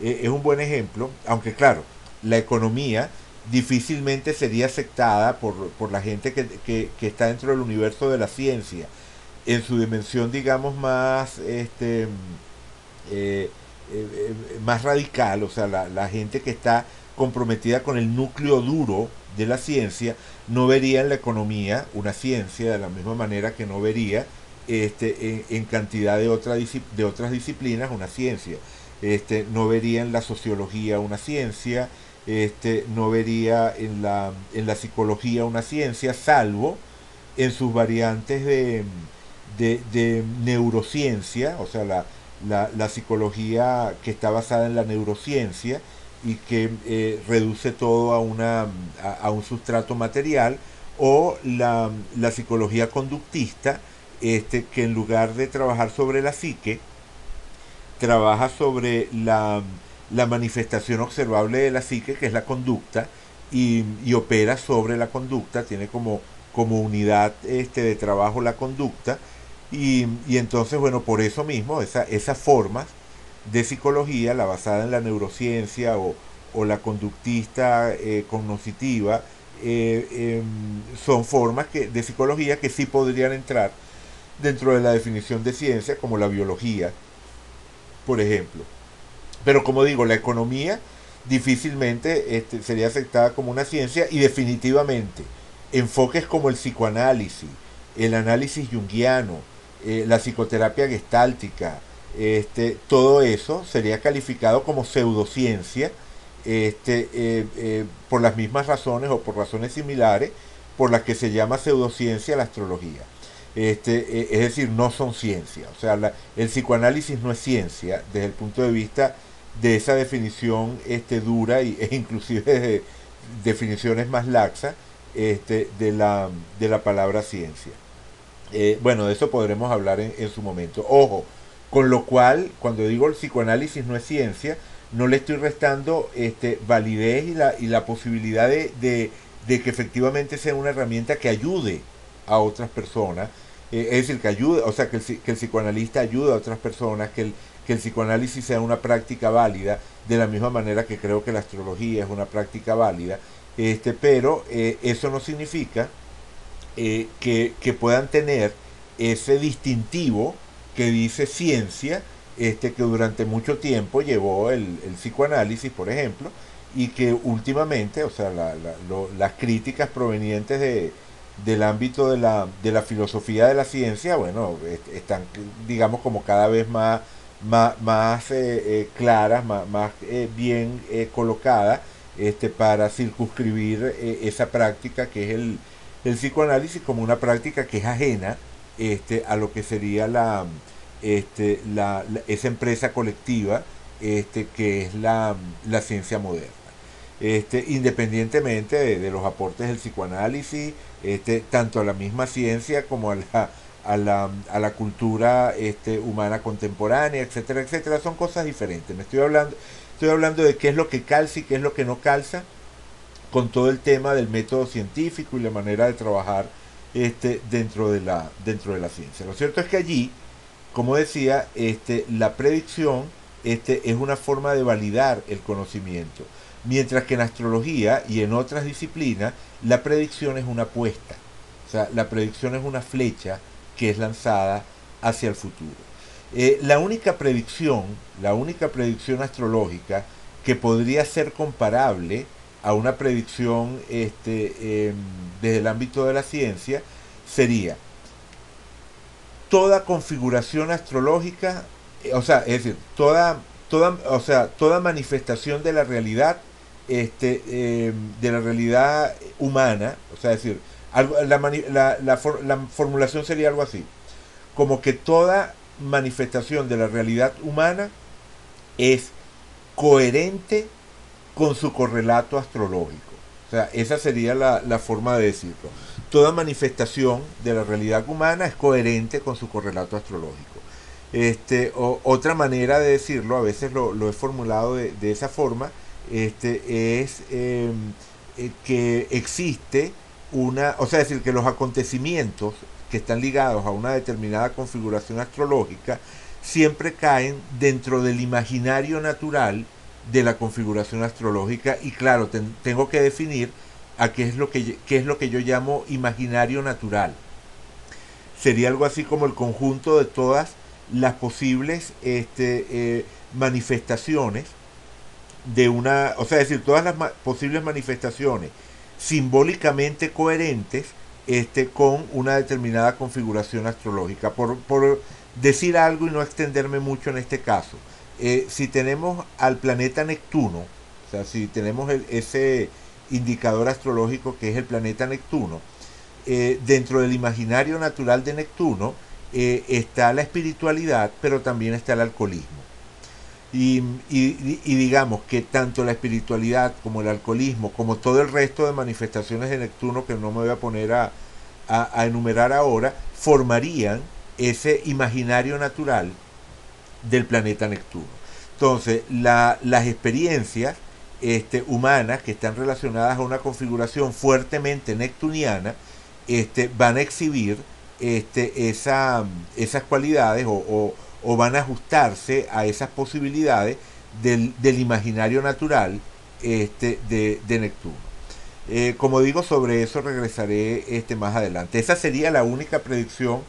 S1: es un buen ejemplo, aunque claro, la economía difícilmente sería aceptada por la gente que está dentro del universo de la ciencia, en su dimensión, digamos, más, más radical, o sea, la gente que está comprometida con el núcleo duro de la ciencia, no vería en la economía una ciencia de la misma manera que no vería en cantidad de otras disciplinas una ciencia. No vería en la sociología una ciencia, no vería en la psicología una ciencia, salvo en sus variantes de neurociencia, o sea, la psicología que está basada en la neurociencia y que reduce todo a un sustrato material, o la psicología conductista, que en lugar de trabajar sobre la psique, trabaja sobre la manifestación observable de la psique, que es la conducta, y opera sobre la conducta, tiene como unidad de trabajo la conducta, y entonces, bueno, por eso mismo, esas formas de psicología, la basada en la neurociencia o la conductista cognoscitiva, son formas de psicología que sí podrían entrar dentro de la definición de ciencia, como la biología, por ejemplo. Pero como digo, la economía difícilmente sería aceptada como una ciencia, y definitivamente enfoques como el psicoanálisis, el análisis junguiano, la psicoterapia gestáltica, todo eso sería calificado como pseudociencia, por las mismas razones o por razones similares por las que se llama pseudociencia la astrología. Es decir, no son ciencia. O sea, el psicoanálisis no es ciencia desde el punto de vista de esa definición dura e inclusive de definiciones más laxas de la palabra ciencia. Bueno, de eso podremos hablar en su momento. Ojo, con lo cual, cuando digo el psicoanálisis no es ciencia, no le estoy restando validez y la posibilidad de que efectivamente sea una herramienta que ayude a otras personas. Es decir, que ayude, o sea, que el psicoanalista ayude a otras personas, que el psicoanálisis sea una práctica válida, de la misma manera que creo que la astrología es una práctica válida, pero eso no significa que puedan tener ese distintivo que dice ciencia, que durante mucho tiempo llevó el psicoanálisis, por ejemplo, y que últimamente, o sea, las críticas provenientes del ámbito de la filosofía de la ciencia, bueno, están, digamos, como cada vez más claras, más bien colocadas, para circunscribir esa práctica que es el psicoanálisis, como una práctica que es ajena a lo que sería esa empresa colectiva, que es la ciencia moderna. Independientemente de los aportes del psicoanálisis, tanto a la misma ciencia como a la cultura humana contemporánea, etcétera, etcétera, son cosas diferentes. Estoy hablando de qué es lo que calza y qué es lo que no calza con todo el tema del método científico y la manera de trabajar dentro de la ciencia. Lo cierto es que allí, como decía, la predicción es una forma de validar el conocimiento, mientras que en astrología y en otras disciplinas la predicción es una apuesta, o sea, la predicción es una flecha que es lanzada hacia el futuro. La única predicción astrológica que podría ser comparable a una predicción desde el ámbito de la ciencia sería toda configuración astrológica, o sea, es decir, toda manifestación de la realidad humana, o sea, es decir, algo, la formulación sería algo así, como que toda manifestación de la realidad humana es coherente con su correlato astrológico. O sea, esa sería la forma de decirlo. Toda manifestación de la realidad humana es coherente con su correlato astrológico. Otra manera de decirlo, a veces lo he formulado de esa forma, es que existe o sea, es decir, que los acontecimientos que están ligados a una determinada configuración astrológica siempre caen dentro del imaginario natural de la configuración astrológica, y claro, tengo que definir a qué es lo que yo llamo imaginario natural. Sería algo así como el conjunto de todas las posibles manifestaciones o sea, es decir, todas las posibles manifestaciones simbólicamente coherentes con una determinada configuración astrológica. Por decir algo y no extenderme mucho en este caso, si tenemos al planeta Neptuno, o sea, si tenemos ese indicador astrológico que es el planeta Neptuno, dentro del imaginario natural de Neptuno está la espiritualidad, pero también está el alcoholismo. Y digamos que tanto la espiritualidad como el alcoholismo, como todo el resto de manifestaciones de Neptuno, que no me voy a poner a enumerar ahora, formarían ese imaginario natural del planeta Neptuno. Entonces, las experiencias humanas que están relacionadas a una configuración fuertemente neptuniana van a exhibir esas cualidades o van a ajustarse a esas posibilidades del imaginario natural de Neptuno. Como digo, sobre eso regresaré más adelante. Esa sería la única predicción,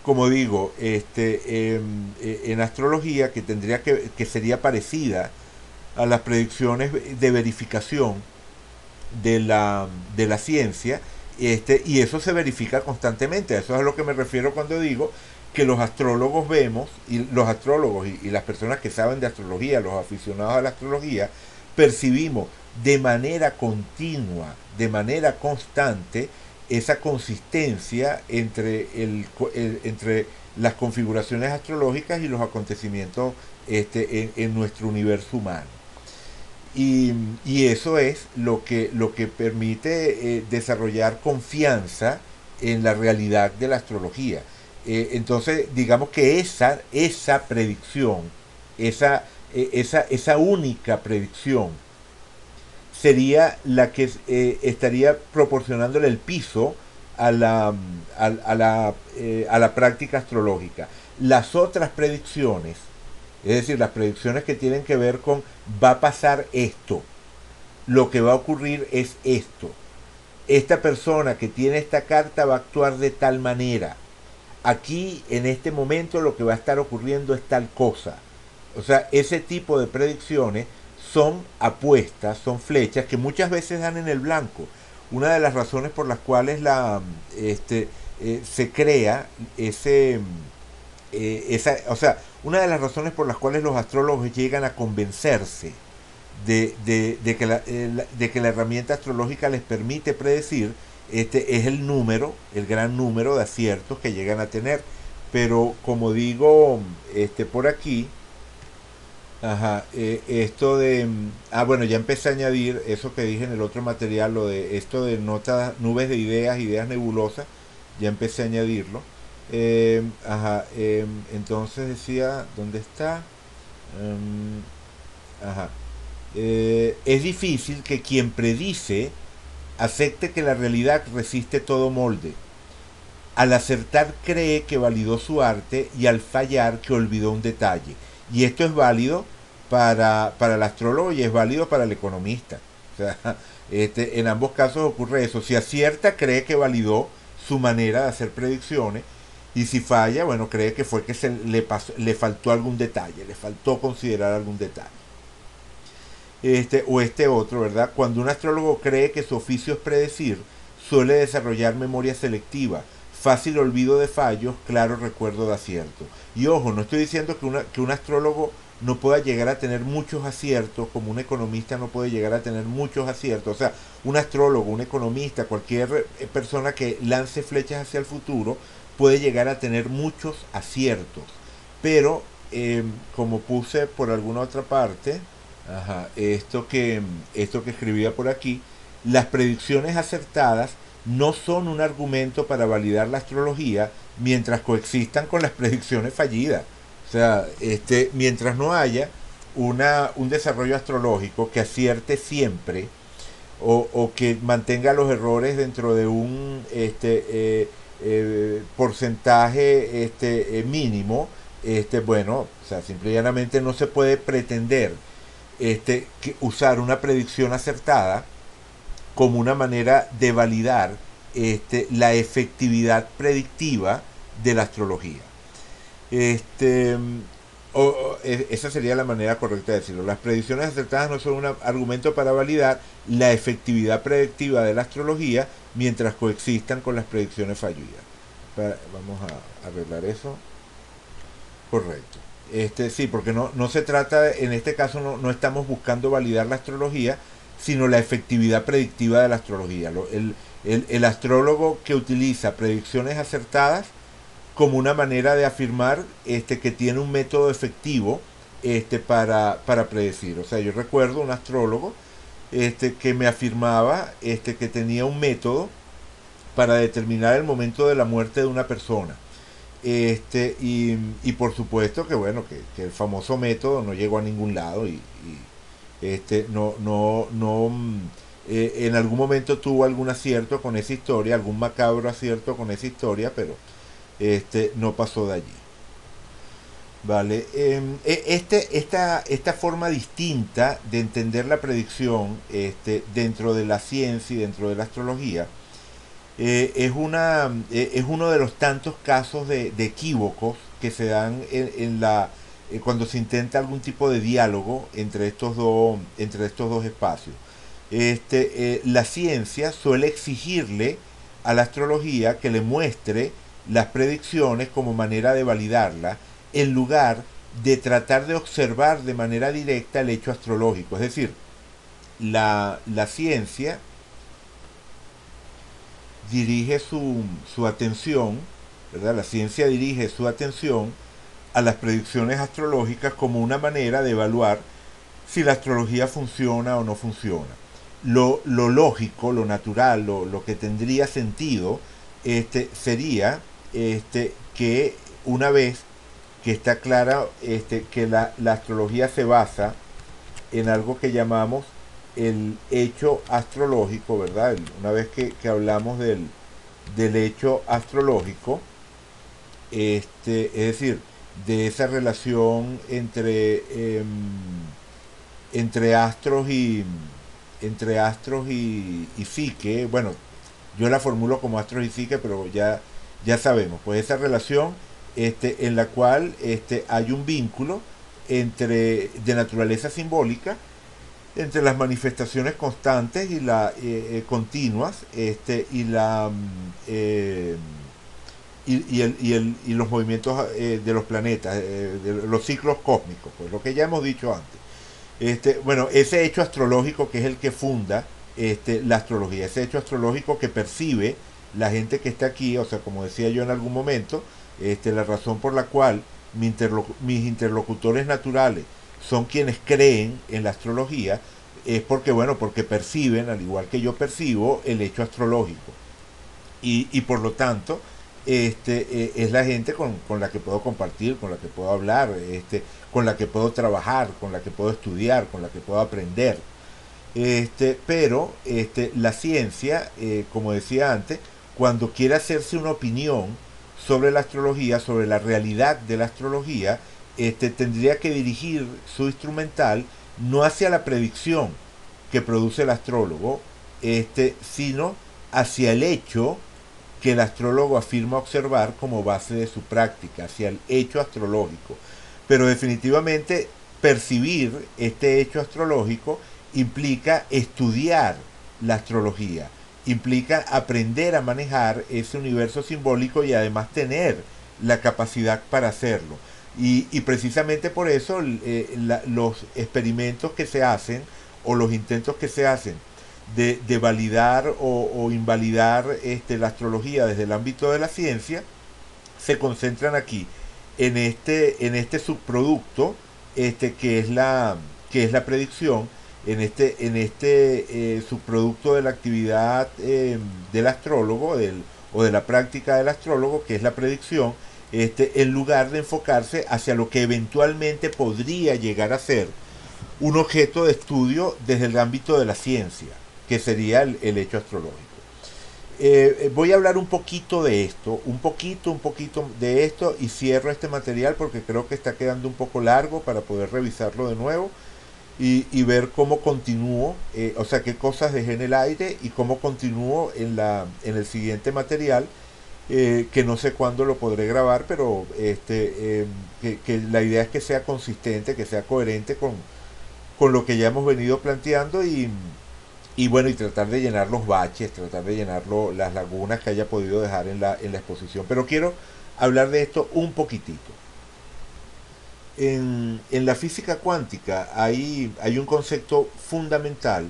S1: como digo, en astrología que tendría que sería parecida a las predicciones de verificación de la ciencia, y eso se verifica constantemente. A eso es a lo que me refiero cuando digo que los astrólogos vemos, y los astrólogos y las personas que saben de astrología, los aficionados a la astrología, percibimos de manera continua, de manera constante, esa consistencia entre las configuraciones astrológicas y los acontecimientos en nuestro universo humano. Y eso es lo que permite desarrollar confianza en la realidad de la astrología. Entonces, digamos que esa predicción, esa única predicción, sería la que estaría proporcionándole el piso a la práctica astrológica. Las otras predicciones, es decir, las predicciones que tienen que ver con va a pasar esto, lo que va a ocurrir es esto, esta persona que tiene esta carta va a actuar de tal manera, aquí en este momento lo que va a estar ocurriendo es tal cosa. O sea, ese tipo de predicciones son apuestas, son flechas que muchas veces dan en el blanco. Una de las razones por las cuales se crea o sea, una de las razones por las cuales los astrólogos llegan a convencerse de que la herramienta astrológica les permite predecir, es el número, el gran número de aciertos que llegan a tener. Pero como digo, por aquí, ajá, bueno, ya empecé a añadir eso que dije en el otro material, lo de esto de notas, nubes de ideas nebulosas, ya empecé a añadirlo. Ajá, entonces decía, ¿dónde está? Ajá. Es difícil que quien predice acepte que la realidad resiste todo molde. Al acertar cree que validó su arte y al fallar que olvidó un detalle. Y esto es válido para el astrólogo y es válido para el economista. O sea, en ambos casos ocurre eso. Si acierta, cree que validó su manera de hacer predicciones. Y si falla, bueno, cree que fue que le faltó algún detalle, le faltó considerar algún detalle. O otro, ¿verdad? Cuando un astrólogo cree que su oficio es predecir, suele desarrollar memoria selectiva, fácil olvido de fallos, claro recuerdo de acierto. Y ojo, no estoy diciendo que un astrólogo no pueda llegar a tener muchos aciertos, como un economista no puede llegar a tener muchos aciertos. O sea, un astrólogo, un economista, cualquier persona que lance flechas hacia el futuro, puede llegar a tener muchos aciertos. Pero, como puse por alguna otra parte, ajá, esto que escribía por aquí, las predicciones acertadas no son un argumento para validar la astrología mientras coexistan con las predicciones fallidas. O sea, mientras no haya un desarrollo astrológico que acierte siempre o que mantenga los errores dentro de un porcentaje mínimo, o sea, simple y llanamente no se puede pretender que usar una predicción acertada como una manera de validar la efectividad predictiva de la astrología. Este, Esa sería la manera correcta de decirlo. Las predicciones acertadas no son un argumento para validar la efectividad predictiva de la astrología mientras coexistan con las predicciones fallidas. Vamos a arreglar eso. Correcto. Sí, porque no se trata, en este caso no estamos buscando validar la astrología, sino la efectividad predictiva de la astrología. El astrólogo que utiliza predicciones acertadas como una manera de afirmar que tiene un método efectivo para predecir. O sea, yo recuerdo un astrólogo que me afirmaba que tenía un método para determinar el momento de la muerte de una persona. Y por supuesto que bueno, que el famoso método no llegó a ningún lado en algún momento tuvo algún acierto con esa historia, algún macabro acierto con esa historia, pero no pasó de allí. Vale, esta forma distinta de entender la predicción dentro de la ciencia y dentro de la astrología es uno de los tantos casos de equívocos que se dan cuando se intenta algún tipo de diálogo entre estos dos espacios. La ciencia suele exigirle a la astrología que le muestre las predicciones como manera de validarla, en lugar de tratar de observar de manera directa el hecho astrológico. Es decir, la ciencia dirige su atención, ¿verdad? La ciencia dirige su atención a las predicciones astrológicas como una manera de evaluar si la astrología funciona o no funciona. Lo lógico, lo natural, lo que tendría sentido sería que una vez que está clara que la astrología se basa en algo que llamamos el hecho astrológico, ¿verdad? Una vez que hablamos del hecho astrológico, es decir, de esa relación entre astros y psique. Bueno, yo la formulo como astros y psique, pero ya sabemos, pues esa relación en la cual hay un vínculo de naturaleza simbólica entre las manifestaciones constantes continuas y los movimientos de los planetas, de los ciclos cósmicos, pues lo que ya hemos dicho antes. Bueno, ese hecho astrológico que es el que funda la astrología, ese hecho astrológico que percibe la gente que está aquí, o sea, como decía yo en algún momento, la razón por la cual mis interlocutores naturales son quienes creen en la astrología es porque, bueno, porque perciben, al igual que yo percibo, el hecho astrológico. Y por lo tanto, es la gente con la que puedo compartir, con la que puedo hablar, con la que puedo trabajar, con la que puedo estudiar, con la que puedo aprender. Pero la ciencia, como decía antes, cuando quiere hacerse una opinión sobre la astrología, sobre la realidad de la astrología, tendría que dirigir su instrumental no hacia la predicción que produce el astrólogo, sino hacia el hecho que el astrólogo afirma observar como base de su práctica, hacia el hecho astrológico. Pero definitivamente percibir este hecho astrológico implica estudiar la astrología, implica aprender a manejar ese universo simbólico y además tener la capacidad para hacerlo. Y precisamente por eso los experimentos que se hacen o los intentos que se hacen de validar o invalidar la astrología desde el ámbito de la ciencia se concentran aquí en este subproducto que es la predicción, subproducto de la actividad del astrólogo o de la práctica del astrólogo, que es la predicción, en lugar de enfocarse hacia lo que eventualmente podría llegar a ser un objeto de estudio desde el ámbito de la ciencia, que sería el hecho astrológico. Voy a hablar un poquito de esto, un poquito de esto, y cierro este material porque creo que está quedando un poco largo para poder revisarlo de nuevo y ver cómo continúo, o sea, qué cosas dejé en el aire y cómo continúo en el siguiente material, que no sé cuándo lo podré grabar, pero que la idea es que sea consistente, que sea coherente con lo que ya hemos venido planteando y bueno, y tratar de llenar los baches, tratar de llenar las lagunas que haya podido dejar en la exposición. Pero quiero hablar de esto un poquitito. En la física cuántica hay un concepto fundamental,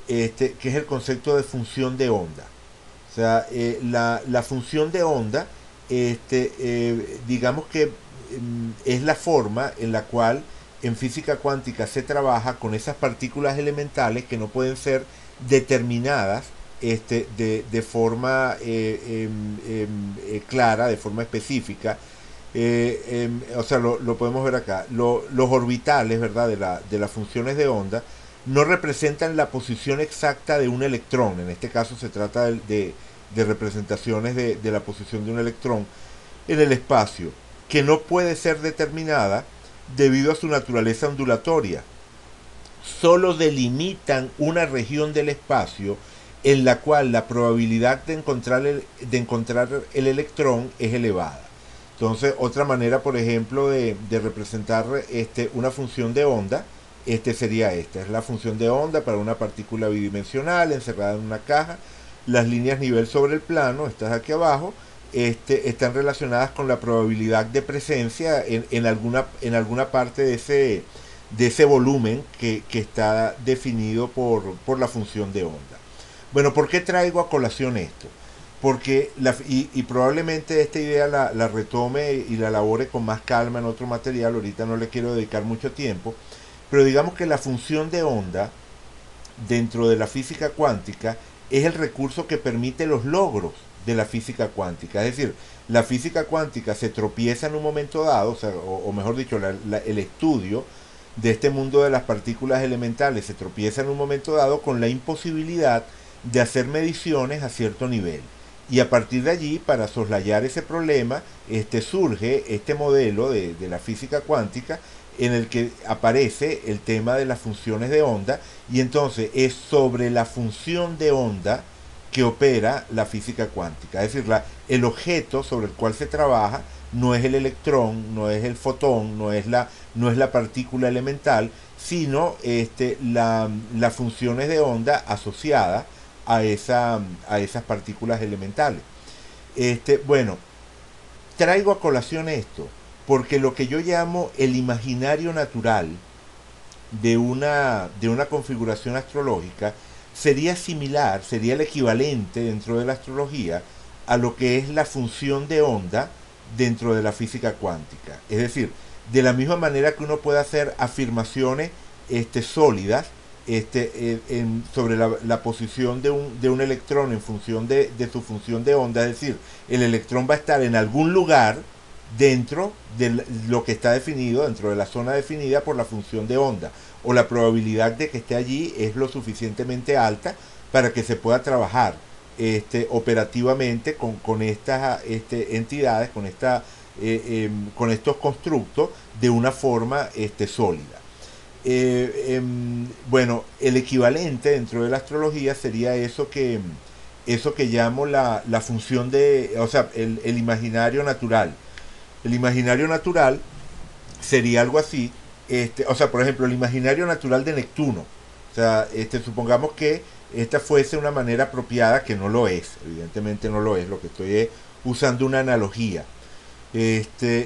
S1: que es el concepto de función de onda. O sea, la función de onda, digamos que es la forma en la cual en física cuántica se trabaja con esas partículas elementales que no pueden ser determinadas de forma clara, de forma específica. O sea, lo podemos ver acá. Los orbitales, ¿verdad? De las funciones de onda no representan la posición exacta de un electrón. En este caso se trata de representaciones de la posición de un electrón en el espacio. que no puede ser determinada debido a su naturaleza ondulatoria. Solo delimitan una región del espacio en la cual la probabilidad de encontrar el electrón es elevada. Entonces, otra manera, por ejemplo, de representar una función de onda, sería esta. Es la función de onda para una partícula bidimensional encerrada en una caja. Las líneas nivel sobre el plano, estas aquí abajo, están relacionadas con la probabilidad de presencia en alguna parte de ese volumen que está definido por la función de onda. Bueno, ¿por qué traigo a colación esto? Porque y probablemente esta idea la retome y la elabore con más calma en otro material. Ahorita no le quiero dedicar mucho tiempo, pero digamos que la función de onda dentro de la física cuántica es el recurso que permite los logros de la física cuántica. Es decir, la física cuántica se tropieza en un momento dado, o mejor dicho, el estudio de este mundo de las partículas elementales se tropieza en un momento dado con la imposibilidad de hacer mediciones a cierto nivel. Y a partir de allí, para soslayar ese problema, surge este modelo de la física cuántica en el que aparece el tema de las funciones de onda, y entonces es sobre la función de onda que opera la física cuántica. Es decir, el objeto sobre el cual se trabaja no es el electrón, no es el fotón, no es la partícula elemental, sino las funciones de onda asociadas a esas partículas elementales. Bueno, traigo a colación esto porque lo que yo llamo el imaginario natural de una configuración astrológica sería similar, sería el equivalente dentro de la astrología a lo que es la función de onda dentro de la física cuántica. Es decir, de la misma manera que uno puede hacer afirmaciones sólidas sobre la posición de un electrón en función de su función de onda, es decir, el electrón va a estar en algún lugar dentro de lo que está definido, dentro de la zona definida por la función de onda, o la probabilidad de que esté allí es lo suficientemente alta para que se pueda trabajar operativamente con estas entidades, con estos constructos de una forma sólida. Bueno, el equivalente dentro de la astrología sería eso que llamo la función o sea, el imaginario natural. El imaginario natural sería algo así, o sea, por ejemplo, el imaginario natural de Neptuno. O sea, supongamos que esta fuese una manera apropiada, que no lo es, evidentemente no lo es, lo que estoy es usando una analogía.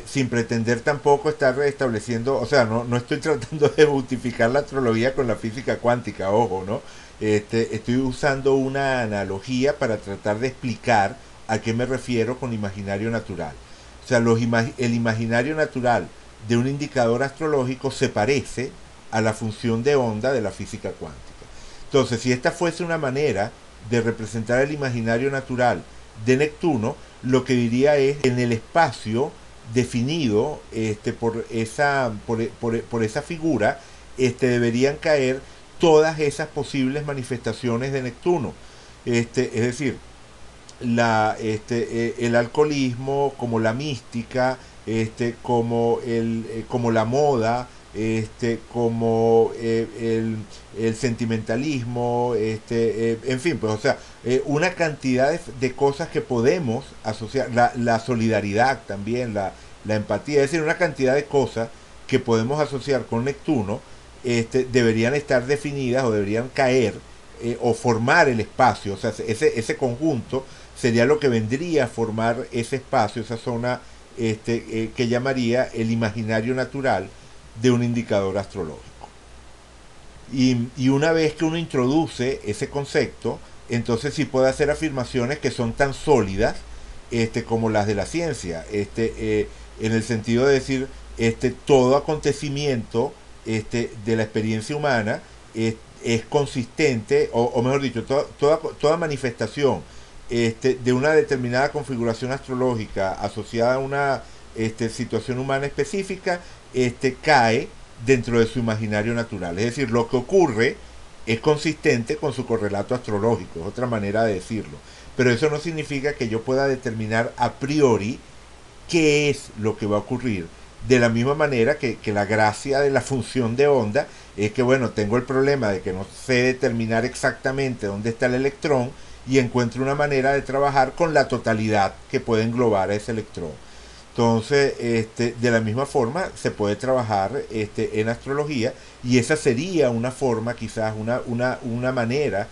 S1: Sin pretender tampoco estar estableciendo, o sea, no estoy tratando de justificar la astrología con la física cuántica, ojo, ¿no? Estoy usando una analogía para tratar de explicar a qué me refiero con imaginario natural. O sea, el imaginario natural de un indicador astrológico se parece a la función de onda de la física cuántica. Entonces, si esta fuese una manera de representar el imaginario natural de Neptuno, lo que diría es en el espacio definido por esa figura deberían caer todas esas posibles manifestaciones de Neptuno. Es decir, el alcoholismo, como la mística, como la moda, como el sentimentalismo, en fin, pues, o sea, una cantidad de cosas que podemos asociar, la solidaridad también, la empatía, es decir, una cantidad de cosas que podemos asociar con Neptuno, deberían estar definidas o deberían caer o formar el espacio, o sea, ese conjunto sería lo que vendría a formar ese espacio, esa zona que llamaría el imaginario natural de un indicador astrológico. Y una vez que uno introduce ese concepto, entonces sí puede hacer afirmaciones que son tan sólidas como las de la ciencia, en el sentido de decir, todo acontecimiento de la experiencia humana es consistente, o mejor dicho, toda manifestación de una determinada configuración astrológica asociada a una situación humana específica, cae dentro de su imaginario natural. Es decir, lo que ocurre es consistente con su correlato astrológico, es otra manera de decirlo. Pero eso no significa que yo pueda determinar a priori qué es lo que va a ocurrir. De la misma manera que la gracia de la función de onda es que, bueno, tengo el problema de que no sé determinar exactamente dónde está el electrón y encuentro una manera de trabajar con la totalidad que puede englobar a ese electrón. Entonces, de la misma forma, se puede trabajar en astrología y esa sería una forma, quizás una manera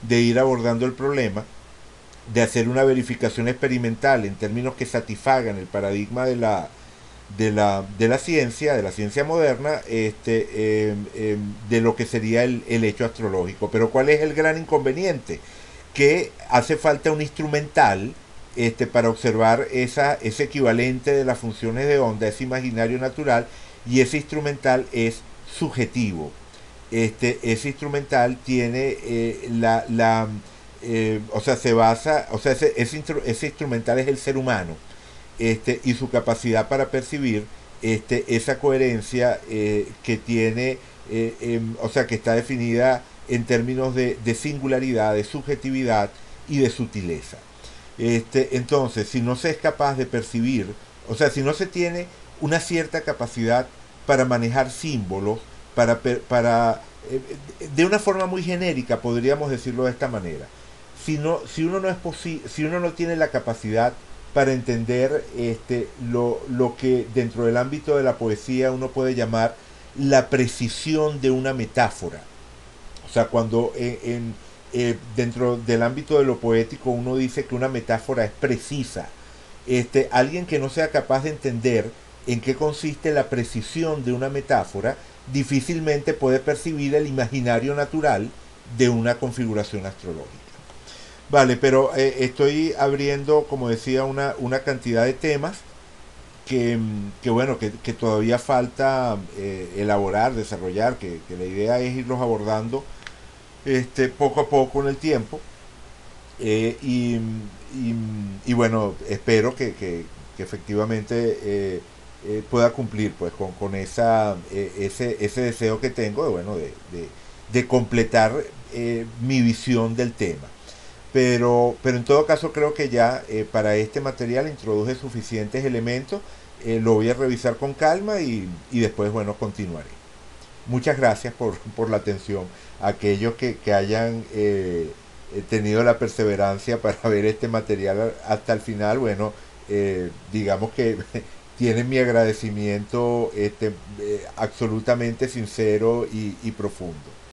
S1: de ir abordando el problema, de hacer una verificación experimental en términos que satisfagan el paradigma de la ciencia moderna, de lo que sería el hecho astrológico. Pero ¿cuál es el gran inconveniente? Que hace falta un instrumental para observar ese equivalente de las funciones de onda, ese imaginario natural, y ese instrumental es subjetivo. Ese instrumental tiene o sea, se basa, o sea, ese instrumental es el ser humano, y su capacidad para percibir esa coherencia que tiene, o sea, que está definida en términos de singularidad, de subjetividad y de sutileza. Entonces, si no se es capaz de percibir, o sea, si no se tiene una cierta capacidad para manejar símbolos, de una forma muy genérica, podríamos decirlo de esta manera. Si uno no es si uno no tiene la capacidad para entender lo que dentro del ámbito de la poesía uno puede llamar la precisión de una metáfora. O sea, cuando dentro del ámbito de lo poético uno dice que una metáfora es precisa, alguien que no sea capaz de entender en qué consiste la precisión de una metáfora, difícilmente puede percibir el imaginario natural de una configuración astrológica. Vale, pero estoy abriendo, como decía, una cantidad de temas que bueno, que todavía falta elaborar, desarrollar, que la idea es irlos abordando poco a poco en el tiempo. eh, y, y bueno, espero que efectivamente pueda cumplir pues con ese deseo que tengo de, bueno, de completar mi visión del tema. Pero en todo caso creo que ya para este material introduje suficientes elementos. Lo voy a revisar con calma y después, bueno, continuaré. Muchas gracias por la atención. Aquellos que hayan tenido la perseverancia para ver este material hasta el final, bueno, digamos que tienen mi agradecimiento absolutamente sincero y profundo.